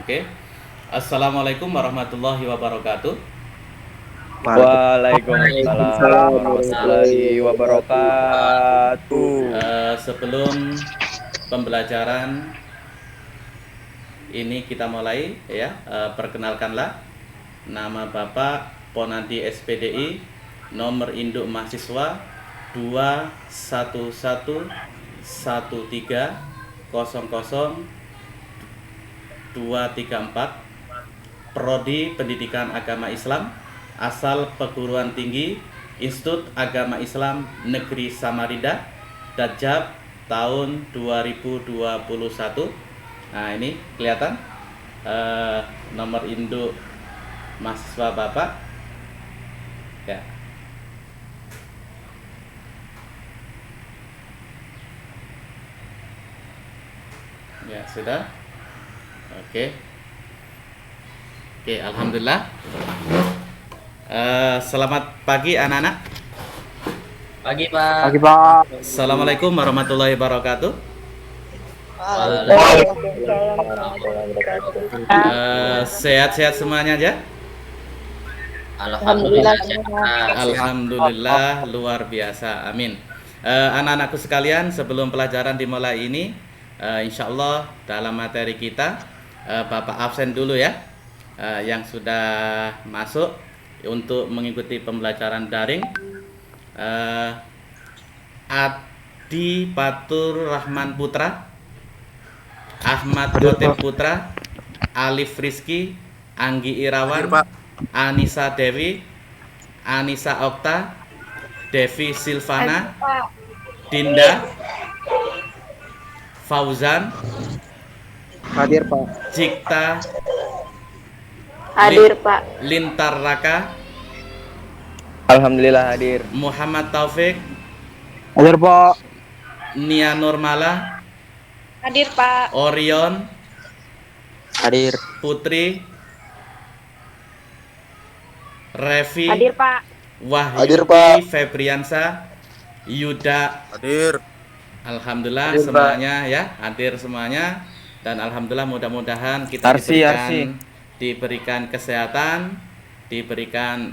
Oke. Assalamualaikum warahmatullahi wabarakatuh. Waalaikumsalam Waalaikumsalam warahmatullahi wabarakatuh. Sebelum pembelajaran ini kita mulai ya, perkenalkanlah nama Bapak Ponadi SPDI, nomor induk mahasiswa 21113000234, Prodi Pendidikan Agama Islam, asal perguruan tinggi Institut Agama Islam Negeri Samarinda, Dajab tahun 2021. Nah, ini kelihatan nomor induk mahasiswa Bapak ya. Ya, sudah. Oke, alhamdulillah. Selamat pagi anak-anak. Pagi, Pak. Pagi, Pak. Assalamualaikum warahmatullahi wabarakatuh. Sehat-sehat semuanya aja. Alhamdulillah. Alhamdulillah, luar biasa. Amin. Anak-anakku sekalian, sebelum pelajaran dimulai ini, insya Allah dalam materi kita, Bapak absen dulu ya, yang sudah masuk untuk mengikuti pembelajaran daring. Adi Patur Rahman Putra, Ahmad Khotib Putra, Alif Rizky, Anggi Irawan, Anissa Dewi, Anissa Okta, Devi Silvana, Dinda, Fauzan, Hadir, Pak. Jikta, Hadir, Pak. Lintar Raka, Alhamdulillah hadir. Muhammad Taufik, Hadir, Pak. Nia Nurmala, Hadir, Pak. Orion, Hadir. Putri, Revi, Hadir, Pak. Wahyudi Febriansa, Yuda. Hadir. Alhamdulillah Hadir, semuanya ya, hadir semuanya. Dan alhamdulillah mudah-mudahan kita Arsi. diberikan kesehatan, diberikan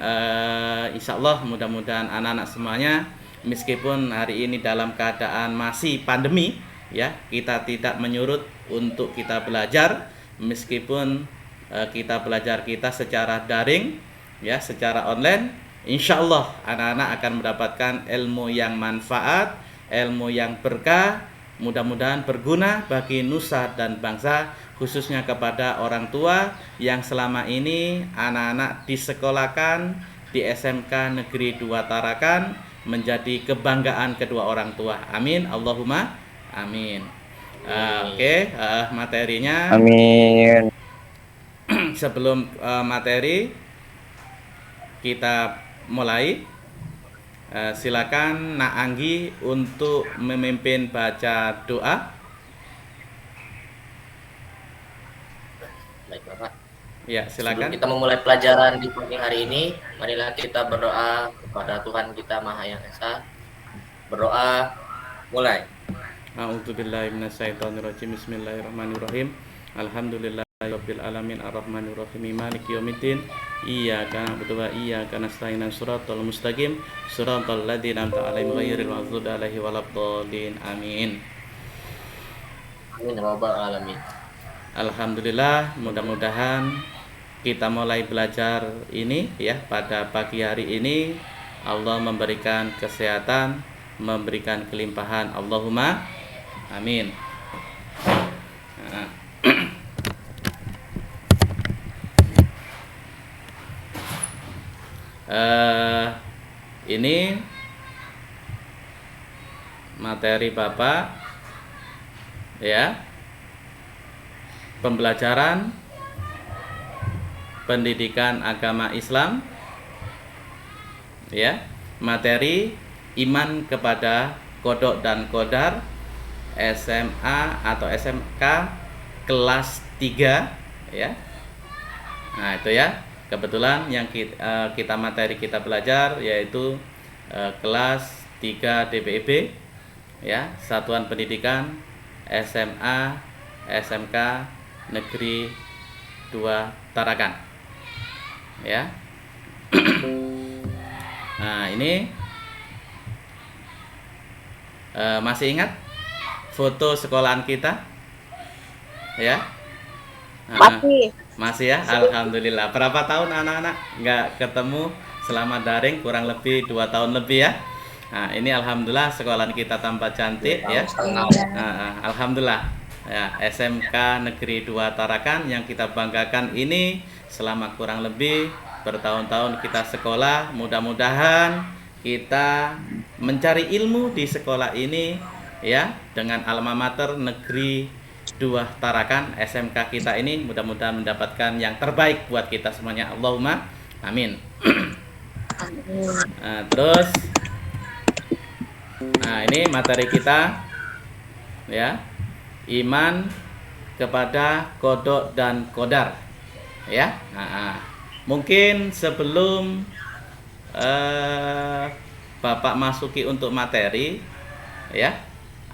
insya Allah mudah-mudahan anak-anak semuanya, meskipun hari ini dalam keadaan masih pandemi ya, kita tidak menyurut untuk kita belajar, meskipun kita secara daring ya, secara online. Insya Allah anak-anak akan mendapatkan ilmu yang manfaat, ilmu yang berkah, mudah-mudahan berguna bagi nusa dan bangsa, khususnya kepada orang tua yang selama ini anak-anak disekolahkan di SMK Negeri 2 Tarakan, menjadi kebanggaan kedua orang tua. Amin, Allahumma amin. Oke, materinya. Amin. Sebelum materi kita mulai, silakan Nak Anggi untuk memimpin baca doa. Baik, Bapak. Ya, silakan. Sebelum kita memulai pelajaran di pagi hari ini, marilah kita berdoa kepada Tuhan kita Maha Yang Esa. Berdoa, mulai. A'udzubillahi minasyaitonirrajim. Bismillahirrahmanirrahim. Alhamdulillahirabbil alamin arrahmanirrahim maliki yaumiddin. Iyyaka na'budu wa iyyaka nasta'in shiratal mustaqim shiratal ladzina an'amta 'alaihim ghairil maghdubi 'alaihim waladdallin. Amin. Amin ya rabbal alamin. Alhamdulillah, mudah-mudahan kita mulai belajar ini ya, pada pagi hari ini Allah memberikan kesehatan, memberikan kelimpahan. Allahumma amin. Nah. Ini materi Bapak ya, pembelajaran pendidikan agama Islam ya, materi iman kepada qada dan qadar, SMA atau SMK kelas 3 ya. Nah, itu ya, kebetulan yang kita materi kita belajar yaitu kelas 3 DPIB ya, Satuan Pendidikan SMA SMK Negeri 2 tarakan. Ya. Nah, ini masih ingat foto sekolahan kita? Ya. Masih ya, alhamdulillah. Berapa tahun anak-anak nggak ketemu selama daring? Kurang lebih 2 tahun lebih ya. Nah, ini alhamdulillah sekolahan kita tambah cantik ya. Alhamdulillah. Ya, SMK Negeri 2 Tarakan yang kita banggakan ini selama kurang lebih bertahun-tahun kita sekolah. Mudah-mudahan kita mencari ilmu di sekolah ini ya, dengan alma mater Negeri 2 Tarakan SMK kita ini, mudah-mudahan mendapatkan yang terbaik buat kita semuanya. Allahumma amin. Nah, terus ini materi kita ya, iman kepada qada dan qadar ya. Mungkin sebelum Bapak masuki untuk materi ya,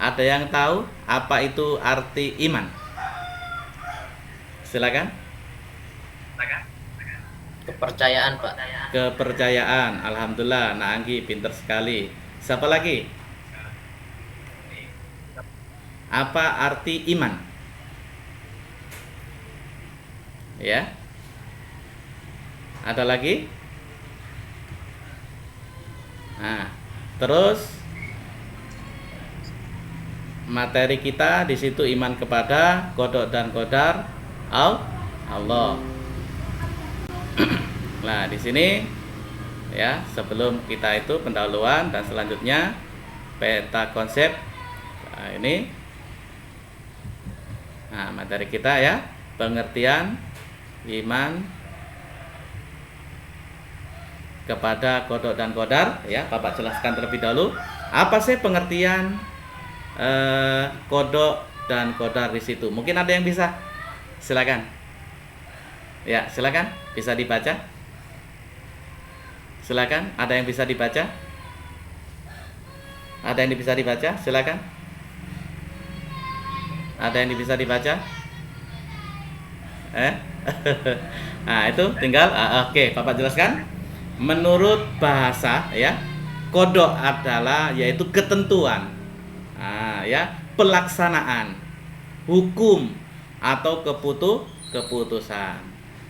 ada yang tahu apa itu arti iman? Silakan. Kepercayaan, Pak. Kepercayaan. Alhamdulillah, Nak Anggi pinter sekali. Siapa lagi? Apa arti iman? Ya. Ada lagi? Nah, terus materi kita di situ iman kepada qada dan qadar Allah. Nah, di sini ya, sebelum kita itu pendahuluan dan selanjutnya peta konsep. Nah, ini materi kita ya, pengertian iman kepada qada dan qadar ya. Bapak jelaskan terlebih dahulu apa sih pengertian qada dan qadar di situ. Mungkin ada yang bisa? Silakan. Ya, silakan, bisa dibaca. Silakan, ada yang bisa dibaca? Ada yang bisa dibaca? Silakan. Ada yang bisa dibaca? Nah, itu tinggal oke, Bapak jelaskan. Menurut bahasa ya, qada adalah yaitu ketentuan. Ya, pelaksanaan, hukum atau keputusan.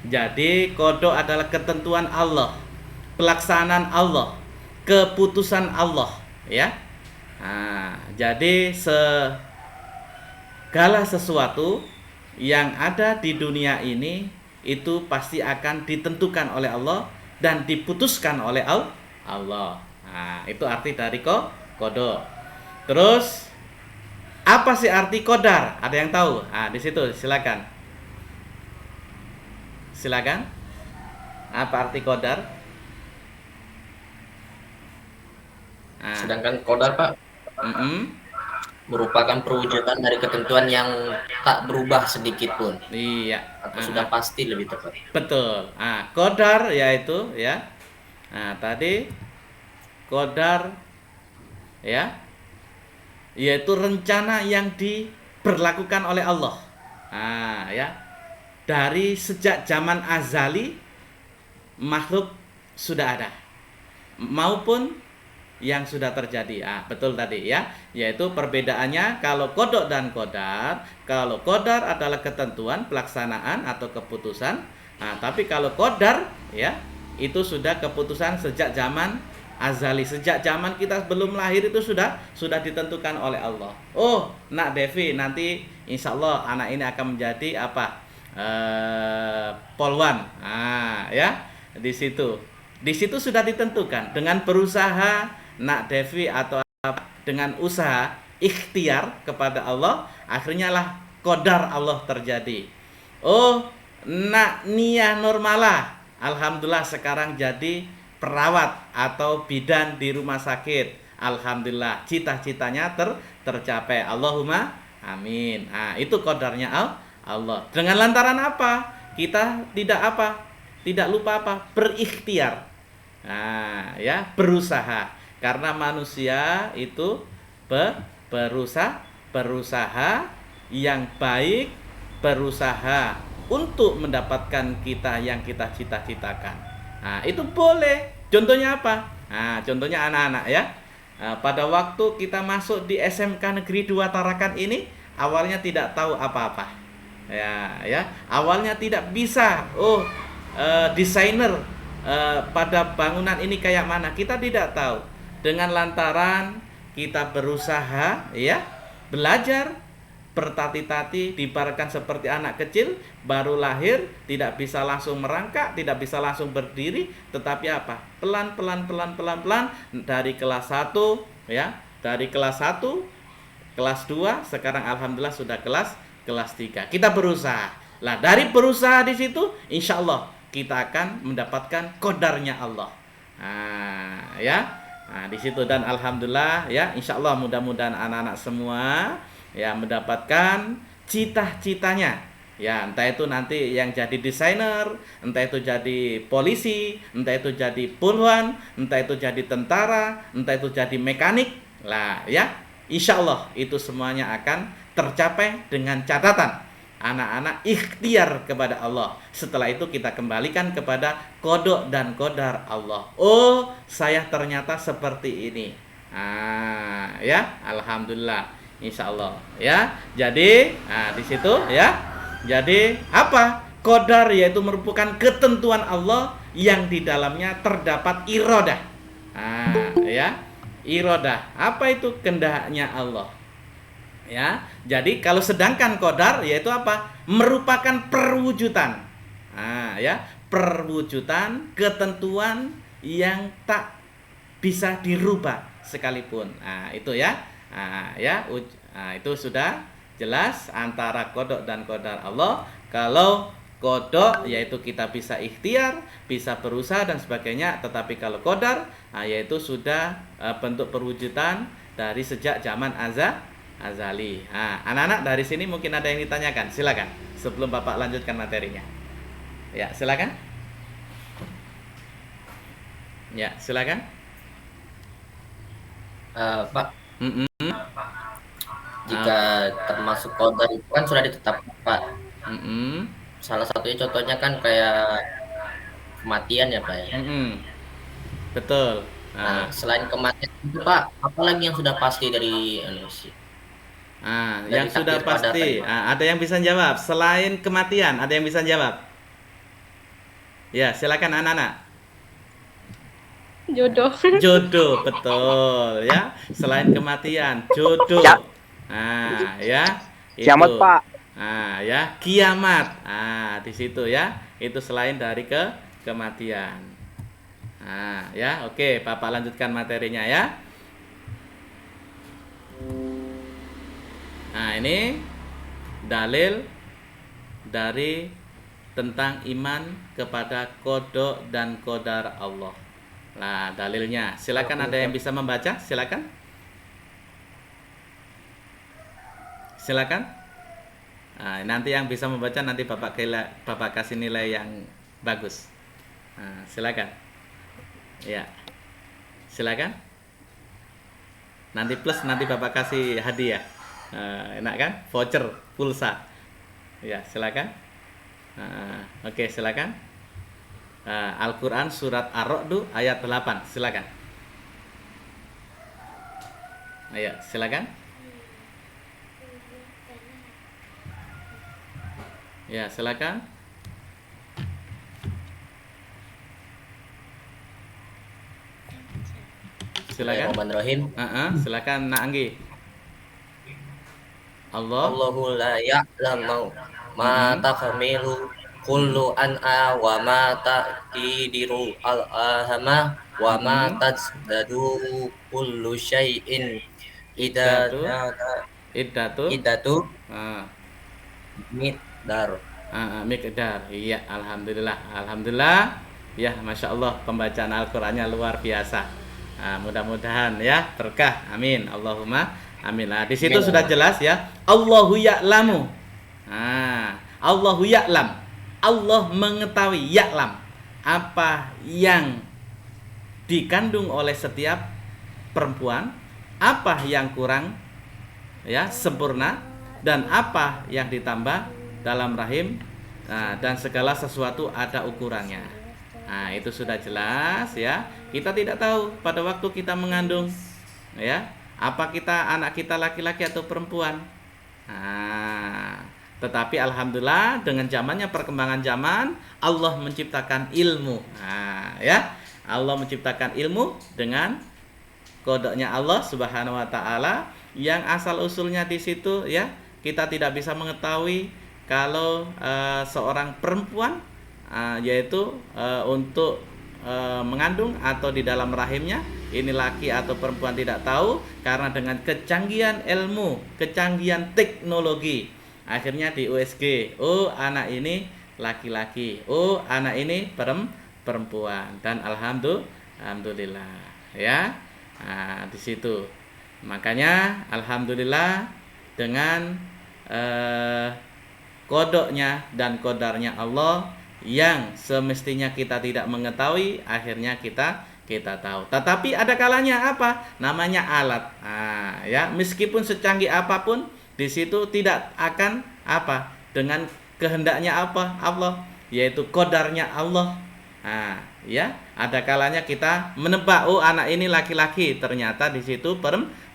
Jadi qada adalah ketentuan Allah, pelaksanaan Allah, keputusan Allah ya. Jadi segala sesuatu yang ada di dunia ini itu pasti akan ditentukan oleh Allah dan diputuskan oleh Allah. Itu arti dari qada. Terus apa sih arti qadar? Ada yang tahu? Di situ silakan. Silakan. Apa arti qadar? Sedangkan qadar, Pak, merupakan perwujudan dari ketentuan yang tak berubah sedikit pun. Iya. Atau sudah pasti lebih tepat. Betul. Qadar yaitu ya. Tadi qadar ya, yaitu rencana yang diberlakukan oleh Allah. Ya. Dari sejak zaman azali makhluk sudah ada maupun yang sudah terjadi. Betul tadi ya, yaitu perbedaannya kalau qada dan qadar. Kalau qadar adalah ketentuan, pelaksanaan atau keputusan. Tapi kalau qadar ya, itu sudah keputusan sejak zaman azali, sejak zaman kita belum lahir itu sudah ditentukan oleh Allah. Oh, Nak Devi nanti insya Allah anak ini akan menjadi apa? Polwan. Ya, di situ sudah ditentukan dengan berusaha Nak Devi atau dengan usaha ikhtiar kepada Allah, akhirnya lah qadar Allah terjadi. Oh, Nak Nia Nurmala alhamdulillah sekarang jadi perawat atau bidan di rumah sakit. Alhamdulillah cita-citanya tercapai. Allahumma amin. Itu qadarnya Allah. Dengan lantaran apa? Kita tidak lupa berikhtiar. Ya, berusaha. Karena manusia itu berusaha yang baik, berusaha untuk mendapatkan kita yang kita cita-citakan. Nah, itu boleh. Contohnya apa? Nah, contohnya anak-anak ya. Pada waktu kita masuk di SMK Negeri 2 Tarakan ini, awalnya tidak tahu apa-apa. Ya, awalnya tidak bisa. Desainer pada bangunan ini kayak mana? Kita tidak tahu. Dengan lantaran kita berusaha, ya, belajar, bertati-tati, diibaratkan seperti anak kecil baru lahir, tidak bisa langsung merangkak, tidak bisa langsung berdiri, tetapi apa? Pelan-pelan dari kelas 1, ya, dari kelas 1, kelas 2, sekarang alhamdulillah sudah kelas 3. Kita berusaha. Lah, dari berusaha di situ insya Allah kita akan mendapatkan qadarnya Allah. Nah, ya. Nah, di situ, dan alhamdulillah ya, insya Allah mudah-mudahan anak-anak semua ya mendapatkan cita-citanya. Ya, entah itu nanti yang jadi desainer, entah itu jadi polisi, entah itu jadi puluhan, entah itu jadi tentara, entah itu jadi mekanik. Lah ya, insya Allah itu semuanya akan tercapai dengan catatan anak-anak ikhtiar kepada Allah. Setelah itu kita kembalikan kepada kodok dan kodar Allah. Oh, saya ternyata seperti ini. Ya, alhamdulillah, insya Allah. Ya, jadi, di situ ya. Jadi apa? Kodar yaitu merupakan ketentuan Allah yang di dalamnya terdapat irodah. Ya, irodah. Apa itu? Kehendaknya Allah. Ya, jadi kalau sedangkan qadar yaitu apa? Merupakan perwujudan. Ya, perwujudan ketentuan yang tak bisa dirubah sekalipun. Itu ya. Itu sudah jelas antara kodok dan qadar Allah. Kalau kodok yaitu kita bisa ikhtiar, bisa berusaha dan sebagainya, tetapi kalau qadar yaitu sudah bentuk perwujudan dari sejak zaman azali. Anak-anak dari sini mungkin ada yang ditanyakan, silakan sebelum Bapak lanjutkan materinya. Ya, silakan. Ya, silakan. Pak, jika termasuk qadar itu kan sudah ditetapkan, Pak. Salah satunya contohnya kan kayak kematian ya, Pak ya. Betul. Selain kematian itu, Pak, apalagi yang sudah pasti dari Indonesia? Yang sudah pasti, ada yang bisa jawab selain kematian, ada yang bisa jawab? Ya, silakan anak-anak. Jodoh. Jodoh, betul ya. Selain kematian, jodoh. Ya, itu. Kiamat, Pak. Ya, kiamat. Di situ ya. Itu selain dari kematian. Ya, oke, Bapak lanjutkan materinya ya. Ini dalil dari tentang iman kepada qada dan qadar Allah. Nah, dalilnya. Silakan, ada yang bisa membaca? Silakan. Silakan. Nanti yang bisa membaca nanti Bapak kasih nilai yang bagus. Silakan. Ya. Silakan. Nanti plus nanti Bapak kasih hadiah. Enak kan? Voucher pulsa. Ya, silakan. Oke, silakan. Al-Quran surat Ar-Ra'd ayat 8. Silakan. Ayo, silakan. Ya, silakan. Silakan. Bismillahirrahmanirrahim. Silakan Nak Anggi. Allahu la ya'lamu ma tahmilu kullu an'a wa ma taqidiru al-ahama wa ma tazdadu kullu syai'in Iddatu. miqdar. Miqdar. Iya, alhamdulillah. Ya, masya Allah, pembacaan Al-Qur'annya luar biasa. Mudah-mudahan ya berkah. Amin. Allahumma amin. Di situ sudah jelas ya. Allahu ya'lamu. Allahu ya'lam. Allah mengetahui, ya'lam, apa yang dikandung oleh setiap perempuan, apa yang kurang ya sempurna, dan apa yang ditambah dalam rahim Nah, dan segala sesuatu ada ukurannya. Nah, itu sudah jelas ya. Kita tidak tahu pada waktu kita mengandung ya, apa anak kita laki-laki atau perempuan. Nah, tetapi alhamdulillah dengan zamannya, perkembangan zaman, Allah menciptakan ilmu. Nah, ya. Allah menciptakan ilmu dengan kodoknya Allah Subhanahu wa taala yang asal usulnya di situ ya. Kita tidak bisa mengetahui kalau seorang perempuan yaitu untuk mengandung atau di dalam rahimnya ini laki atau perempuan, tidak tahu, karena dengan kecanggihan ilmu, kecanggihan teknologi, akhirnya di USG, oh anak ini laki-laki, oh anak ini perempuan, dan alhamdulillah ya. Nah, di situ makanya alhamdulillah dengan kodoknya dan kodarnya Allah yang semestinya kita tidak mengetahui, akhirnya kita tahu. Tetapi ada kalanya apa? Namanya alat. Nah, ya, meskipun secanggih apapun di situ tidak akan apa? Dengan kehendaknya apa? Allah, yaitu kodarnya Allah. Nah, ya, ada kalanya kita menebak, oh anak ini laki-laki, ternyata di situ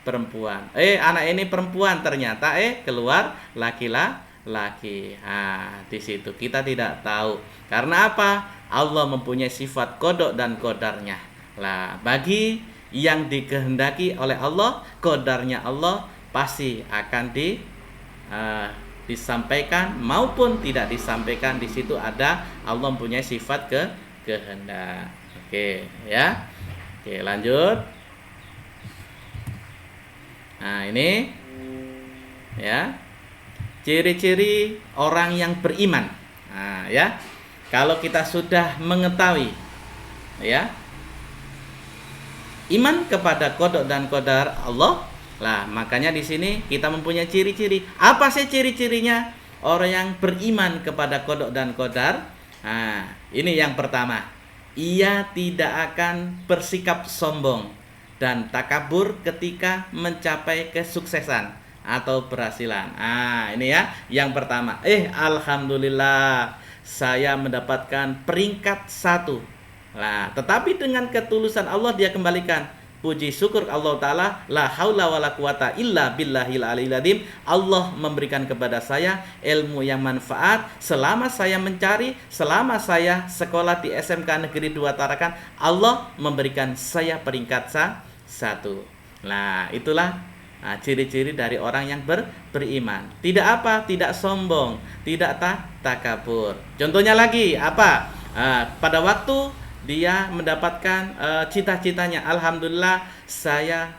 perempuan. Anak ini perempuan, ternyata keluar laki-laki. Nah, di situ kita tidak tahu. Karena apa? Allah mempunyai sifat kodok dan kodarnya. Lah, bagi yang dikehendaki oleh Allah, kodarnya Allah pasti akan disampaikan maupun tidak disampaikan. Di situ ada Allah mempunyai sifat kehendak. Oke, ya. Oke, lanjut. Nah, ini ya. Ciri-ciri orang yang beriman. Nah, ya. Kalau kita sudah mengetahui ya, iman kepada kodok dan kodar Allah, lah makanya di sini kita mempunyai ciri-ciri. Apa sih ciri-cirinya orang yang beriman kepada kodok dan kodar? Nah, ini yang pertama, ia tidak akan bersikap sombong dan takabur ketika mencapai kesuksesan atau berhasilan. Nah, ini ya, yang pertama. Alhamdulillah, saya mendapatkan peringkat 1. Nah, tetapi dengan ketulusan Allah dia kembalikan. Puji syukur Allah Ta'ala, la haula wa la quwata illa billahil aliyil azim. Allah memberikan kepada saya ilmu yang manfaat selama saya mencari, selama saya sekolah di SMK Negeri 2 Tarakan, Allah memberikan saya peringkat 1. Nah, itulah ciri-ciri dari orang yang beriman. Tidak apa? Tidak sombong, tidak takabur. Contohnya lagi apa? Pada waktu dia mendapatkan cita-citanya, alhamdulillah saya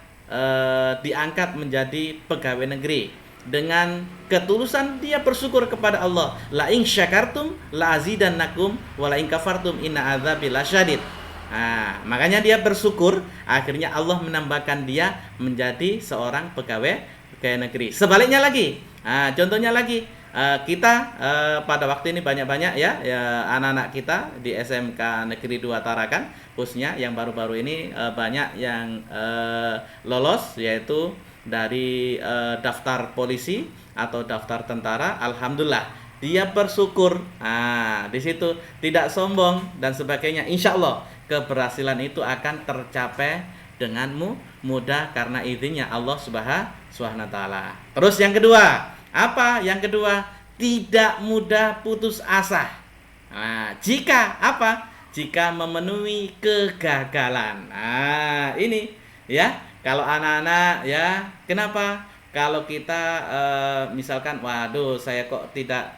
diangkat menjadi pegawai negeri. Dengan ketulusan dia bersyukur kepada Allah. La in syakartum la azidannakum wa la in kafartum inna adzabi lasyadid. Nah, makanya dia bersyukur, akhirnya Allah menambahkan dia menjadi seorang pegawai negeri. Sebaliknya lagi, contohnya lagi, kita pada waktu ini banyak-banyak ya anak-anak kita di SMK Negeri 2 Tarakan, khususnya yang baru-baru ini banyak yang lolos, yaitu dari daftar polisi atau daftar tentara. Alhamdulillah dia bersyukur. Di situ tidak sombong dan sebagainya. Insya Allah keberhasilan itu akan tercapai dengan mudah karena izinnya Allah Subhanahu wa taala. Terus yang kedua, apa? Yang kedua, tidak mudah putus asa. Nah, jika apa? Jika memenuhi kegagalan. Nah, ini ya, kalau anak-anak ya, kenapa? Kalau kita misalkan, waduh, saya kok tidak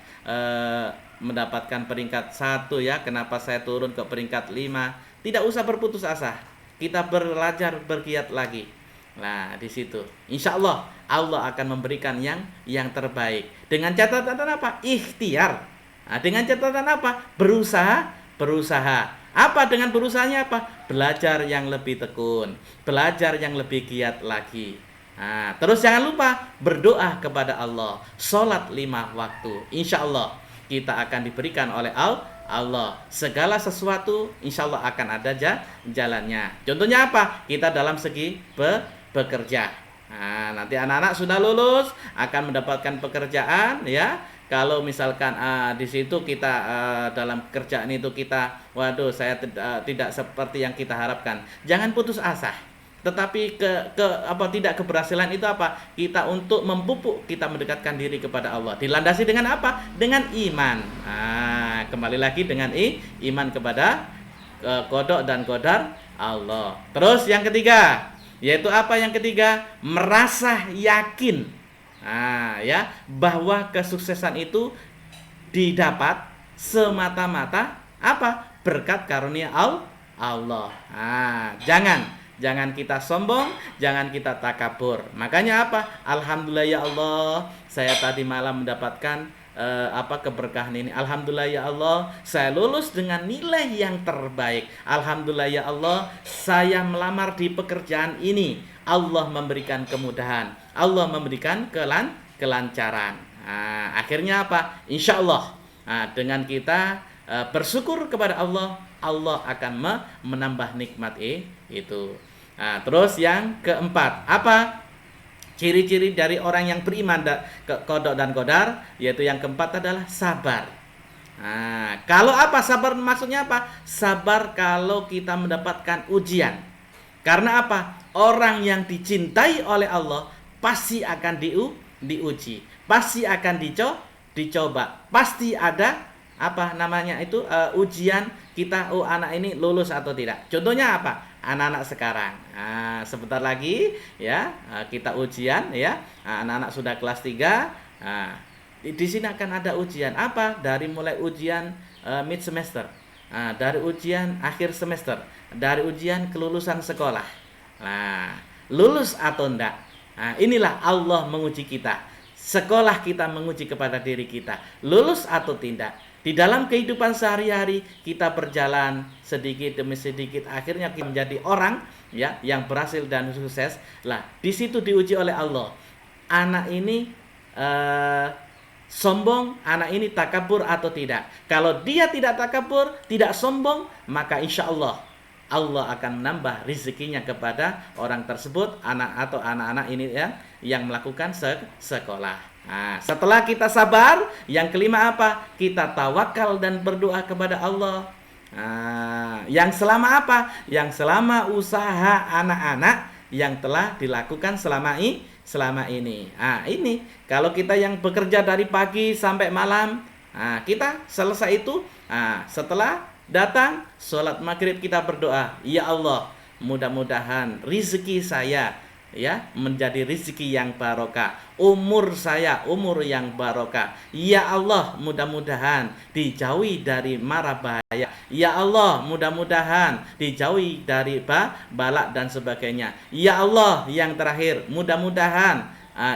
mendapatkan peringkat 1 ya, kenapa saya turun ke peringkat 5? Tidak usah berputus asa. Kita belajar, bergiat lagi. Nah, di situ insya Allah Allah akan memberikan yang terbaik. Dengan catatan apa? Ikhtiar. Nah, dengan catatan apa? Berusaha. Apa dengan berusahanya apa? Belajar yang lebih tekun, belajar yang lebih giat lagi. Nah, terus jangan lupa berdoa kepada Allah, sholat 5 waktu. Insya Allah kita akan diberikan oleh Allah segala sesuatu, insya Allah akan ada jalannya. Contohnya apa? Kita dalam segi bekerja. Nah, nanti anak-anak sudah lulus akan mendapatkan pekerjaan ya Kalau misalkan di situ kita dalam kerjaan itu kita, waduh saya tidak seperti yang kita harapkan, jangan putus asa. Tetapi tidak keberhasilan itu apa? Kita untuk memupuk, kita mendekatkan diri kepada Allah. Dilandasi dengan apa? Dengan iman. Kembali lagi dengan iman kepada qada dan qadar Allah. Terus yang ketiga, yaitu apa yang ketiga? Merasa yakin. Ya, bahwa kesuksesan itu didapat semata-mata apa? Berkat karunia Allah. Jangan kita sombong, jangan kita takabur. Makanya apa? Alhamdulillah ya Allah, saya tadi malam mendapatkan keberkahan ini. Alhamdulillah ya Allah, saya lulus dengan nilai yang terbaik. Alhamdulillah ya Allah, saya melamar di pekerjaan ini. Allah memberikan kemudahan, Allah memberikan kelancaran. Akhirnya apa? Insya Allah, dengan kita bersyukur kepada Allah, Allah akan menambah nikmat itu. Terus yang keempat, apa ciri-ciri dari orang yang beriman qada dan qadar? Yaitu yang keempat adalah sabar. Kalau apa sabar, maksudnya apa? Sabar kalau kita mendapatkan ujian. Karena apa? Orang yang dicintai oleh Allah pasti akan diuji, pasti akan dicoba, pasti ada ujian kita. Anak ini lulus atau tidak. Contohnya apa? Anak-anak sekarang. Sebentar lagi ya, kita ujian ya. Anak-anak sudah kelas 3. Di sini akan ada ujian apa? Dari mulai ujian mid semester, dari ujian akhir semester, dari ujian kelulusan sekolah. Lulus atau enggak? Inilah Allah menguji kita. Sekolah kita menguji kepada diri kita, lulus atau tidak. Di dalam kehidupan sehari-hari kita berjalan sedikit demi sedikit, akhirnya kita menjadi orang ya yang berhasil dan sukses. Di situ diuji oleh Allah. Anak ini sombong, anak ini takabur atau tidak. Kalau dia tidak takabur, tidak sombong, maka insya Allah Allah akan menambah rezekinya kepada orang tersebut, anak-anak ini yang melakukan sekolah. Setelah kita sabar, yang kelima apa? Kita tawakal dan berdoa kepada Allah. Yang selama apa? Yang selama usaha anak-anak yang telah dilakukan selama ini. Ini kalau kita yang bekerja dari pagi sampai malam, kita selesai itu, setelah datang sholat maghrib kita berdoa, ya Allah, mudah-mudahan rizki saya ya menjadi rizki yang barokah, umur saya umur yang barokah. Ya Allah, mudah-mudahan dijauhi dari mara bahaya. Ya Allah, mudah-mudahan dijauhi dari balak dan sebagainya. Ya Allah, yang terakhir, mudah-mudahan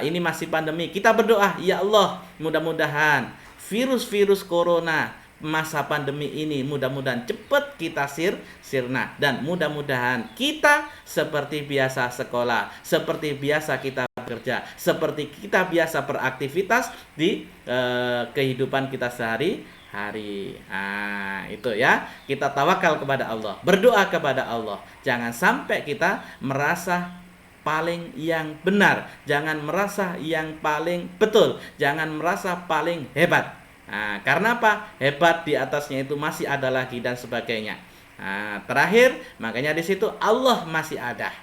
ini masih pandemi, kita berdoa, ya Allah, mudah-mudahan virus corona masa pandemi ini mudah-mudahan cepat kita sirna, dan mudah-mudahan kita seperti biasa sekolah, seperti biasa kita bekerja, seperti kita biasa beraktivitas di kehidupan kita sehari-hari. Itu ya, kita tawakal kepada Allah, berdoa kepada Allah. Jangan sampai kita merasa paling yang benar, jangan merasa yang paling betul, jangan merasa paling hebat. Karena apa? Hebat di atasnya itu masih ada lagi dan sebagainya. Terakhir, makanya di situ Allah masih ada.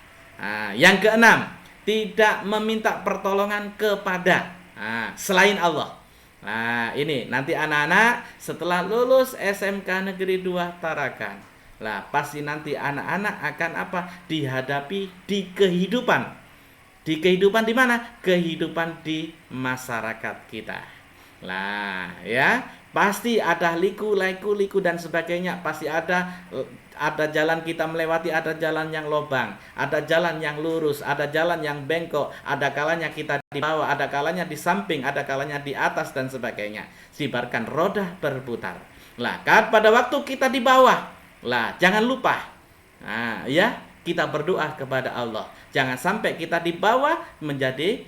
Yang keenam, tidak meminta pertolongan kepada selain Allah. Ini nanti anak-anak setelah lulus SMK Negeri 2 Tarakan, pasti nanti anak-anak akan apa? Dihadapi di kehidupan. Di kehidupan di mana? Kehidupan di masyarakat kita. Ya, pasti ada liku dan sebagainya. Pasti ada jalan kita melewati, ada jalan yang lobang, ada jalan yang lurus, ada jalan yang bengkok, ada kalanya kita di bawah, ada kalanya di samping, ada kalanya di atas dan sebagainya. Sibarkan roda berputar. Pada waktu kita di bawah, jangan lupa ya, kita berdoa kepada Allah. Jangan sampai kita di bawah menjadi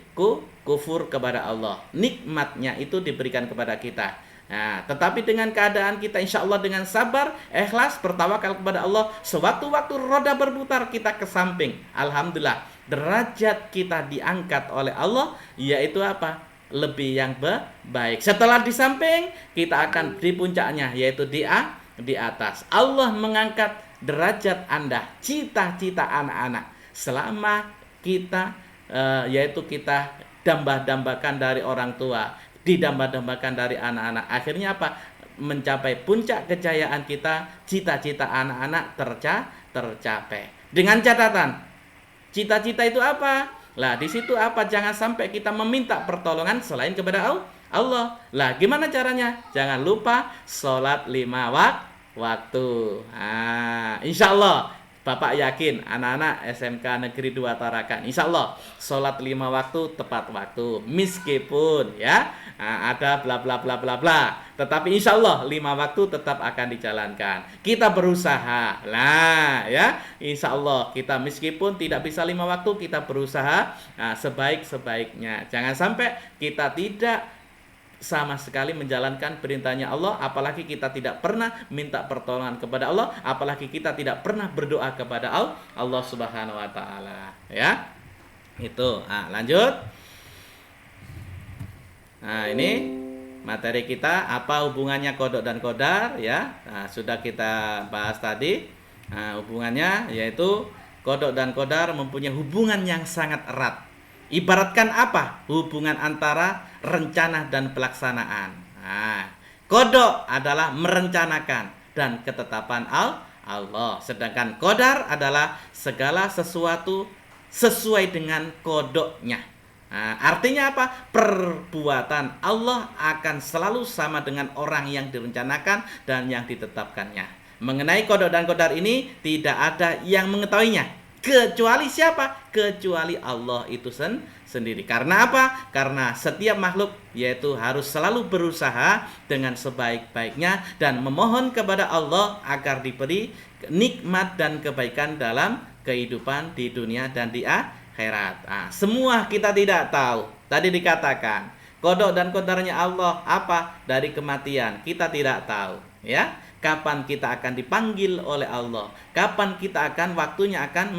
kufur kepada Allah. Nikmatnya itu diberikan kepada kita. Tetapi dengan keadaan kita insya Allah dengan sabar, ikhlas, bertawakal kepada Allah, sewaktu-waktu roda berputar kita ke samping, alhamdulillah derajat kita diangkat oleh Allah, yaitu apa? lebih yang baik. Setelah di samping, kita akan di puncaknya, yaitu di atas. Allah mengangkat derajat Anda, cita-cita anak-anak selama kita yaitu kita dambah-dambakan dari orang tua, didambah-dambakan dari anak-anak. Akhirnya apa? Mencapai puncak kejayaan kita, cita-cita anak-anak tercapai. Dengan catatan, cita-cita itu apa? Lah, di situ apa? Jangan sampai kita meminta pertolongan selain kepada Allah. Lah, gimana caranya? Jangan lupa sholat 5 waktu. Insya Allah Bapak yakin anak-anak SMK Negeri 2 Tarakan, insya Allah sholat 5 waktu tepat waktu, meskipun ya ada bla bla bla bla bla, tetapi insya Allah 5 waktu tetap akan dijalankan. Kita berusaha lah ya, insya Allah kita meskipun tidak bisa 5 waktu, kita berusaha sebaik-sebaiknya. Jangan sampai kita tidak sama sekali menjalankan perintahnya Allah, apalagi kita tidak pernah minta pertolongan kepada Allah, apalagi kita tidak pernah berdoa kepada Allah Subhanahu wa taala, ya. Itu. Lanjut. Ini materi kita, apa hubungannya kodok dan kodar, ya. Sudah kita bahas tadi. Hubungannya yaitu kodok dan kodar mempunyai hubungan yang sangat erat. Ibaratkan apa? Hubungan antara rencana dan pelaksanaan. Kodok adalah merencanakan dan ketetapan Allah. Sedangkan kodar adalah segala sesuatu sesuai dengan kodoknya. Artinya apa? Perbuatan Allah akan selalu sama dengan orang yang direncanakan dan yang ditetapkannya. Mengenai kodok dan kodar ini tidak ada yang mengetahuinya. Kecuali siapa? Kecuali Allah itu sendiri. Karena apa? Karena setiap makhluk yaitu harus selalu berusaha dengan sebaik-baiknya dan memohon kepada Allah agar diberi nikmat dan kebaikan dalam kehidupan di dunia dan di akhirat. Semua kita tidak tahu. Tadi dikatakan kodok dan kodarnya Allah apa? Dari kematian kita tidak tahu, ya. Kapan kita akan dipanggil oleh Allah, kapan kita akan waktunya akan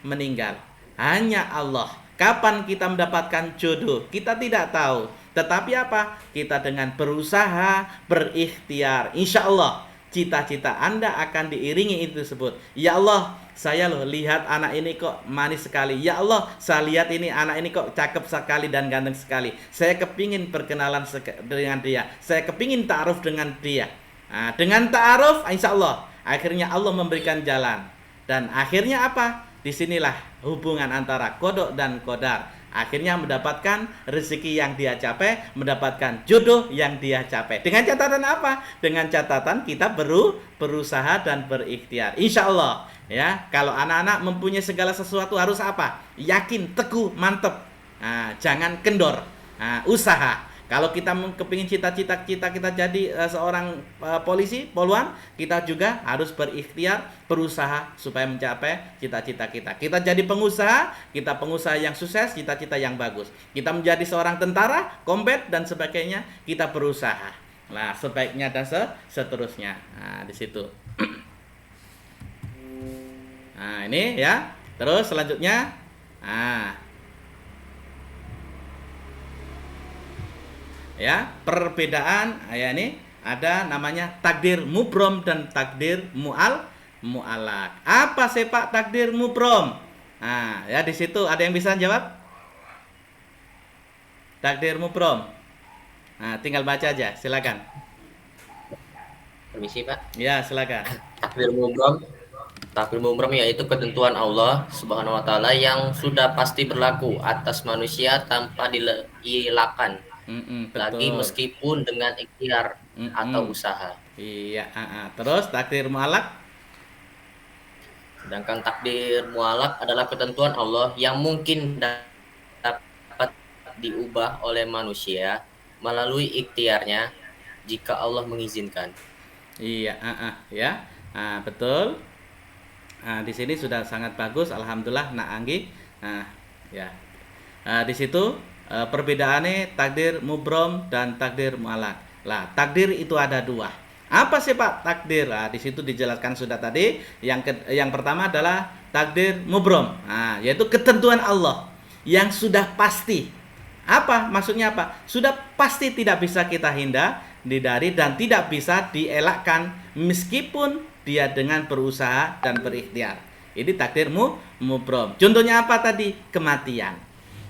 meninggal, hanya Allah. Kapan kita mendapatkan jodoh kita tidak tahu, tetapi apa? Kita dengan berusaha, berikhtiar, insya Allah cita-cita Anda akan diiringi itu tersebut. Ya Allah, saya loh lihat anak ini kok manis sekali. Ya Allah, saya lihat ini anak ini kok cakep sekali dan ganteng sekali. Saya kepingin berkenalan dengan dia, saya kepingin ta'aruf dengan dia. Dengan ta'aruf, insya Allah akhirnya Allah memberikan jalan. Dan akhirnya apa? Disinilah hubungan antara kodok dan kodar. Akhirnya mendapatkan rezeki yang dia capai, mendapatkan jodoh yang dia capai. Dengan catatan apa? Dengan catatan kita berusaha dan berikhtiar. Insya Allah ya, kalau anak-anak mempunyai segala sesuatu harus apa? Yakin, teguh, mantep. Jangan kendor. Usaha. Kalau kita kepingin cita-cita kita jadi seorang polisi, poluan, kita juga harus berikhtiar, berusaha supaya mencapai cita-cita kita. Kita jadi pengusaha, kita pengusaha yang sukses, cita-cita yang bagus. Kita menjadi seorang tentara, combat dan sebagainya, kita berusaha. Nah, sebaiknya dan seterusnya. Di situ. Ini ya. Terus selanjutnya, ya, perbedaan ya, ini ada namanya takdir mubrom dan takdir mu'alak. Apa sih Pak takdir mubrom? Ya di situ ada yang bisa jawab? Takdir mubrom. Tinggal baca aja, silakan. Permisi Pak. Ya, silakan. Takdir mubrom yaitu ketentuan Allah Subhanahu wa taala yang sudah pasti berlaku atas manusia tanpa dielakkan. Lagi meskipun dengan ikhtiar atau usaha. Iya. Terus takdir mu'alak. Sedangkan takdir mu'alak adalah ketentuan Allah yang mungkin dapat diubah oleh manusia melalui ikhtiarnya jika Allah mengizinkan. Iya. Ya. Betul. Di sini sudah sangat bagus, alhamdulillah Nak Anggi. Ya. Di situ perbedaannya takdir mubrom dan takdir mu'alak. Lah, takdir itu ada dua. Apa sih Pak takdir? Di situ dijelaskan sudah tadi. Yang pertama adalah takdir mubrom. Yaitu ketentuan Allah yang sudah pasti. Apa? Maksudnya apa? Sudah pasti tidak bisa kita hindari dan tidak bisa dielakkan meskipun dia dengan berusaha dan berikhtiar. Ini takdir mubrom. Contohnya apa tadi? Kematian.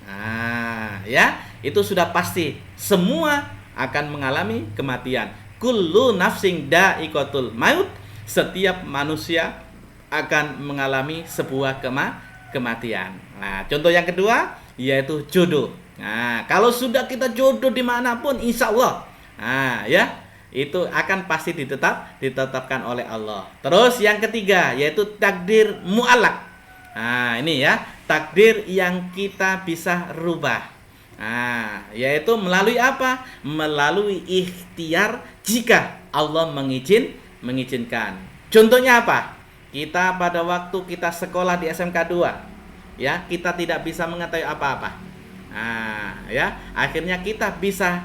Nah, ya, itu sudah pasti. Semua akan mengalami kematian. Kullu nafsin da'iqatul maut. Setiap manusia akan mengalami sebuah kematian. Nah, contoh yang kedua yaitu jodoh. Nah, kalau sudah kita jodoh dimanapun, insya Allah, nah, ya, itu akan pasti ditetapkan oleh Allah. Terus yang ketiga yaitu takdir mu'allaq. Nah, ini ya, takdir yang kita bisa rubah. Nah, yaitu melalui apa? Melalui ikhtiar jika Allah mengizinkan. Contohnya apa? Kita pada waktu kita sekolah di SMK 2, ya, kita tidak bisa mengetahui apa-apa. Nah, ya, akhirnya kita bisa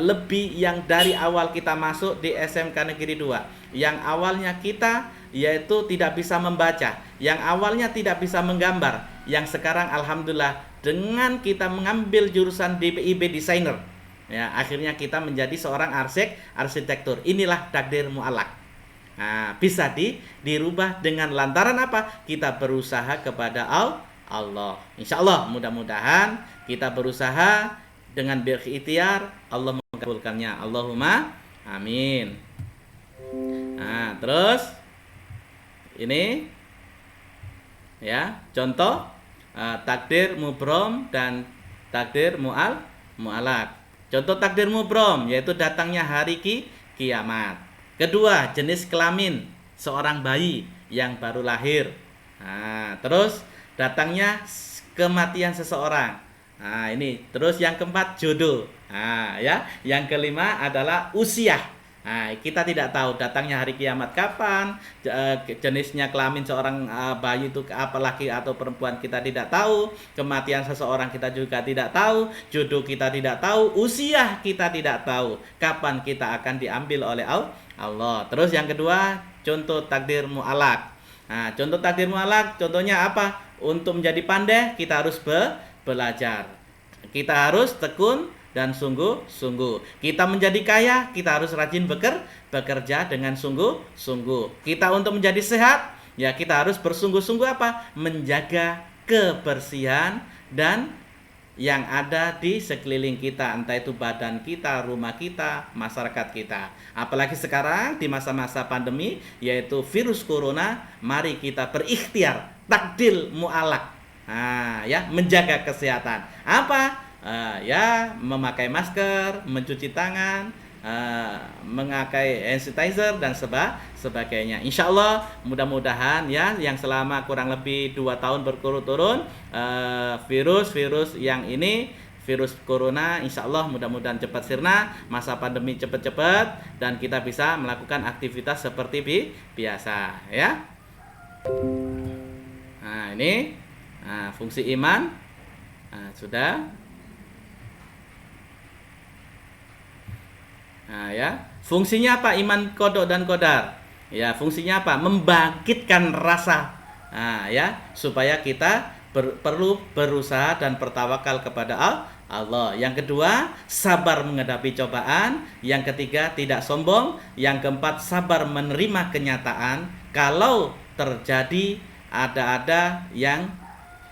lebih yang dari awal kita masuk di SMK Negeri 2. Yang awalnya kita yaitu tidak bisa membaca, yang awalnya tidak bisa menggambar, yang sekarang alhamdulillah dengan kita mengambil jurusan DPIB desainer, ya, akhirnya kita menjadi seorang arsitektur. Inilah takdir mu'allaq. Nah, bisa dirubah dengan lantaran apa? Kita berusaha kepada Allah. Insya Allah mudah-mudahan kita berusaha dengan berikhtiar, Allah mengabulkannya. Allahumma amin. Nah, terus ini ya, contoh takdir mubrom dan takdir mu'allaq. Contoh takdir mubrom yaitu datangnya hari kiamat. Kedua, jenis kelamin seorang bayi yang baru lahir. Nah, terus datangnya kematian seseorang. Nah, ini. Terus yang keempat, jodoh. Nah, ya. Yang kelima adalah usia. Nah, kita tidak tahu datangnya hari kiamat kapan, jenisnya kelamin seorang bayi itu apa, laki atau perempuan, kita tidak tahu. Kematian seseorang kita juga tidak tahu. Jodoh kita tidak tahu. Usia kita tidak tahu. Kapan kita akan diambil oleh Allah. Terus yang kedua, contoh takdir mu'allaq. Nah, contoh takdir mu'allaq, contohnya apa? Untuk menjadi pandai, kita harus belajar. Kita harus tekun dan sungguh-sungguh. Kita menjadi kaya, kita harus rajin bekerja dengan sungguh-sungguh. Kita untuk menjadi sehat, ya kita harus bersungguh-sungguh apa? Menjaga kebersihan dan yang ada di sekeliling kita, entah itu badan kita, rumah kita, masyarakat kita. Apalagi sekarang di masa-masa pandemi yaitu virus corona, mari kita berikhtiar takdir mu'allaq. Nah, ya, menjaga kesehatan. Apa? Ya, memakai masker, mencuci tangan, memakai hand sanitizer dan sebagainya. Insya Allah mudah-mudahan ya, yang selama kurang lebih 2 tahun berturut-turut virus yang ini, virus corona, insya Allah mudah-mudahan cepat sirna, masa pandemi cepat-cepat, dan kita bisa melakukan aktivitas seperti biasa ya. Nah, ini fungsi iman sudah. Nah, ya, fungsinya apa iman qada dan qadar? Ya, fungsinya apa? Membangkitkan rasa, ya, supaya kita perlu berusaha dan bertawakal kepada Allah. Yang kedua, sabar menghadapi cobaan. Yang ketiga, tidak sombong. Yang keempat, sabar menerima kenyataan. Kalau terjadi ada yang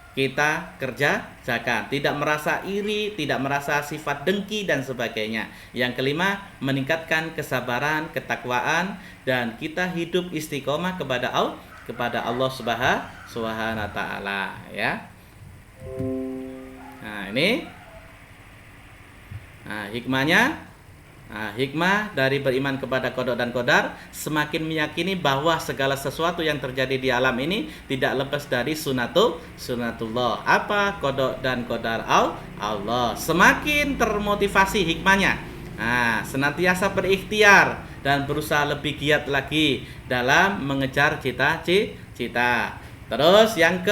kita kerjakan, tidak merasa iri, tidak merasa sifat dengki dan sebagainya. Yang kelima, meningkatkan kesabaran, ketakwaan, dan kita hidup istiqomah kepada Allah Subhanahu wa taala ya. Nah, ini hikmahnya. Hikmah dari beriman kepada qada dan qadar, semakin meyakini bahwa segala sesuatu yang terjadi di alam ini tidak lepas dari sunatullah. Apa? Qada dan qadar Allah. Semakin termotivasi hikmahnya. Senantiasa berikhtiar dan berusaha lebih giat lagi dalam mengejar cita-cita. Terus yang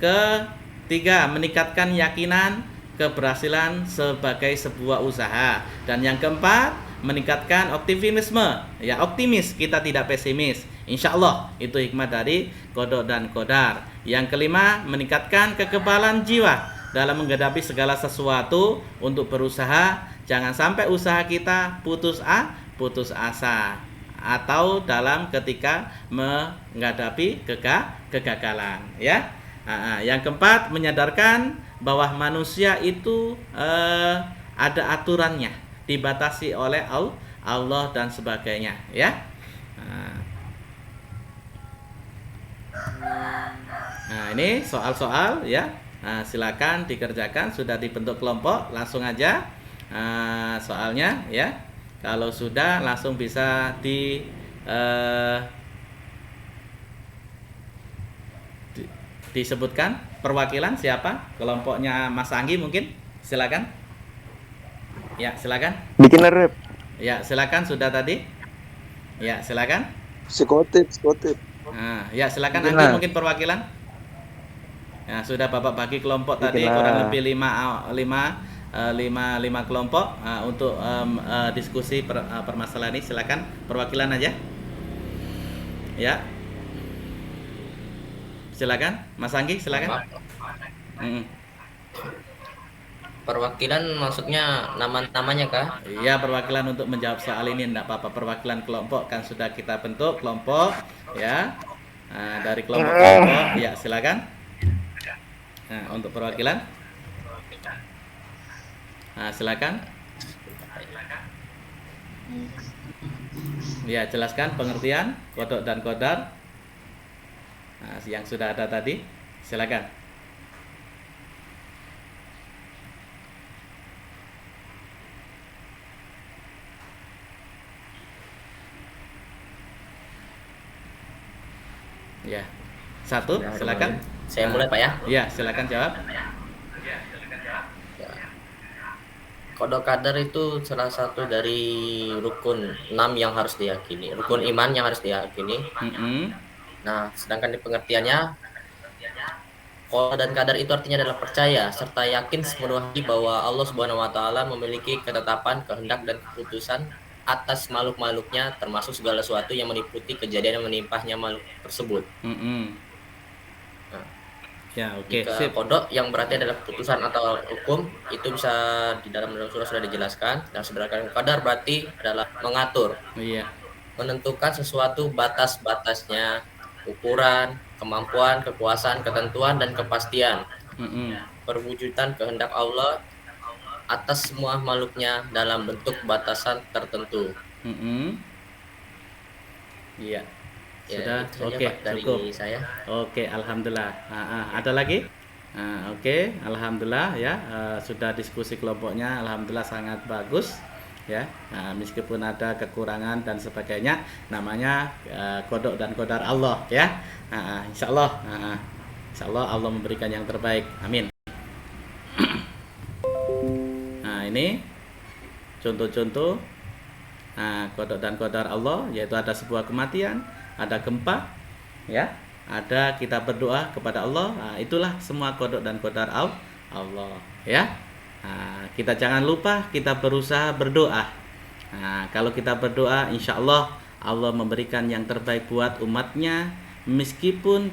ketiga, meningkatkan yakinan keberhasilan sebagai sebuah usaha. Dan yang keempat, meningkatkan optimisme. Ya, optimis, kita tidak pesimis. Insya Allah itu hikmah dari qada dan qadar. Yang kelima, meningkatkan kekebalan jiwa. dalam menghadapi segala sesuatu untuk berusaha. Jangan sampai usaha kita putus asa atau dalam ketika menghadapi kegagalan, ya. Yang keempat, menyadarkan bahwa manusia itu ada aturannya, dibatasi oleh Allah dan sebagainya, ya. Nah, ini soal-soal, ya. Silakan dikerjakan. Sudah dibentuk kelompok, langsung aja soalnya, ya. Kalau sudah, langsung bisa disebutkan perwakilan siapa? Kelompoknya Mas Anggi mungkin? Silakan. Ya, silakan. Bikin rep. Ya, silakan. Sudah tadi? Ya, silakan. Psikotif. Ya, silakan Bikin Anggi lah. mungkin perwakilan. Ya, sudah Bapak bagi kelompok Bikin tadi lah. kurang lebih 5 kelompok untuk diskusi permasalahan ini. Silakan perwakilan aja. Ya. Silakan Mas Anggi, silakan. Perwakilan maksudnya namanya kah? Iya, perwakilan untuk menjawab soal ini enggak apa-apa. Perwakilan kelompok kan sudah kita bentuk kelompok, ya. Dari kelompok, ya silakan. Nah, untuk perwakilan, silakan. Ya, jelaskan pengertian kodok dan kodar yang sudah ada tadi. Silakan. Ya, satu, silakan. Saya mulai Pak ya. Ya, silakan jawab. Kodok kadar itu salah satu dari rukun 6 yang harus diyakini, rukun iman yang harus diyakini. Nah, sedangkan di pengertiannya, qada dan kadar itu artinya adalah percaya serta yakin sepenuh hati bahwa Allah Subhanahu wa taala memiliki ketetapan, kehendak dan keputusan atas makhluk-makhluknya, termasuk segala sesuatu yang meliputi kejadian yang menimpahnya makhluk tersebut. Ya, oke. Jika kodok yang berarti adalah keputusan atau hukum, itu bisa di dalam surah sudah dijelaskan. Dan sedangkan qadar berarti adalah mengatur, menentukan sesuatu batas-batasnya, ukuran, kemampuan, kekuasaan, ketentuan, dan kepastian. Perwujudan kehendak Allah atas semua makhluknya dalam bentuk batasan tertentu. Iya. Ya, sudah. Oke, dari cukup. saya. Oke, alhamdulillah. Ada lagi? Oke, alhamdulillah ya. Sudah diskusi kelompoknya, alhamdulillah sangat bagus ya. Meskipun ada kekurangan dan sebagainya, namanya kodok dan kodar Allah ya. Insya Allah Allah memberikan yang terbaik. Amin. Nah, ini contoh-contoh kodok dan kodar Allah, yaitu ada sebuah kematian, ada gempa, ya, ada kita berdoa kepada Allah. Itulah semua kodok dan kodar Allah, ya. Kita jangan lupa kita berusaha berdoa. Kalau kita berdoa, insya Allah Allah memberikan yang terbaik buat umatnya, meskipun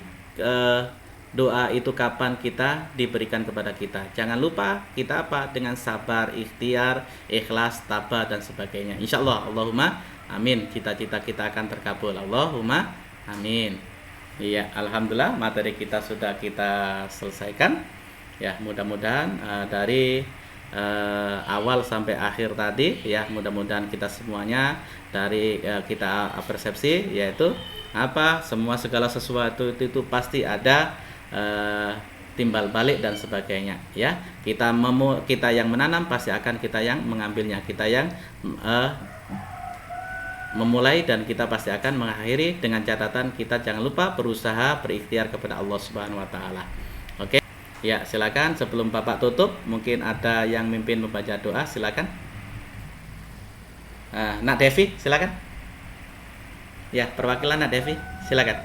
doa itu kapan kita diberikan kepada kita. Jangan lupa kita dengan sabar, ikhtiar, ikhlas, tabah dan sebagainya. Insya Allah, Allahumma amin. Cita-cita kita akan terkabul. Allahumma amin. Iya, alhamdulillah materi kita sudah kita selesaikan. Ya, mudah-mudahan dari awal sampai akhir tadi ya, mudah-mudahan kita semuanya dari kita persepsi, yaitu semua segala sesuatu itu pasti ada timbal balik dan sebagainya ya. Kita yang menanam pasti akan kita yang mengambilnya, kita yang memulai dan kita pasti akan mengakhiri, dengan catatan kita jangan lupa berusaha berikhtiar kepada Allah Subhanahu wa taala. Oke. Ya, silakan sebelum Bapak tutup, mungkin ada yang mimpin membaca doa, silakan. Nak Devi, silakan. Ya, perwakilan Nak Devi, silakan.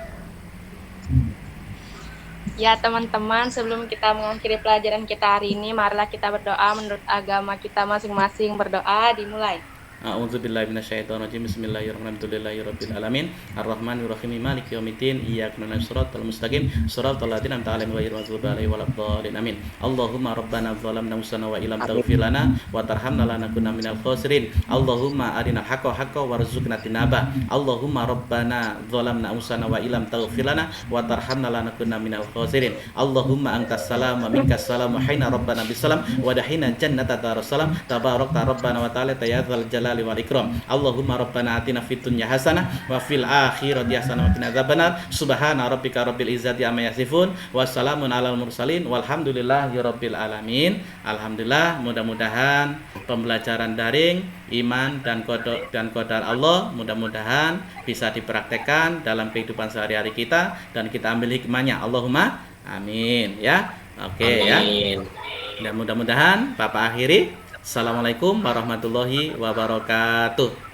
Ya teman-teman, sebelum kita mengakhiri pelajaran kita hari ini, marilah kita berdoa menurut agama kita masing-masing. Berdoa dimulai. A'udzubillahi minasyaitonirrajim. Bismillahirrahmanirrahim. Alamin. Arrahmanirrahim. Maliki yaumiddin. Iyyaka na'budu wa siratal mustaqim. Shiratal ladzina an'amta 'alaihim ghairil maghdubi 'alaihim waladdallin. Amin. Allahumma rabbana dzalamna anfusana wa illam taghfir lana wa tarhamna lanakunanna minal khasirin. Allahumma arinal haqqo haqqan warzuqna tinaba. Allahumma rabbana dzalamna anfusana wa illam taghfir lana wa tarhamna lanakunanna minal khasirin. Allahumma antas salam wa minkas salam wa hayna rabbana bisalam wa dahina jannata darussalam tabarakta rabbana wa ta'ala ya dzal jalali wal ikram. Allahumma rabbana atina fid dunya hasanah wa fil akhirati hasanah wa qina adzabannar. Subhana rabbika rabbil izzati amma yasifun wa salamun alal mursalin walhamdulillahi rabbil alamin. Alhamdulillah, mudah-mudahan pembelajaran daring iman dan qadar Allah mudah-mudahan bisa dipraktekkan dalam kehidupan sehari-hari kita dan kita ambil hikmahnya. Allahumma amin ya. Oke ya. Dan mudah-mudahan Bapak akhiri. Assalamualaikum warahmatullahi wabarakatuh.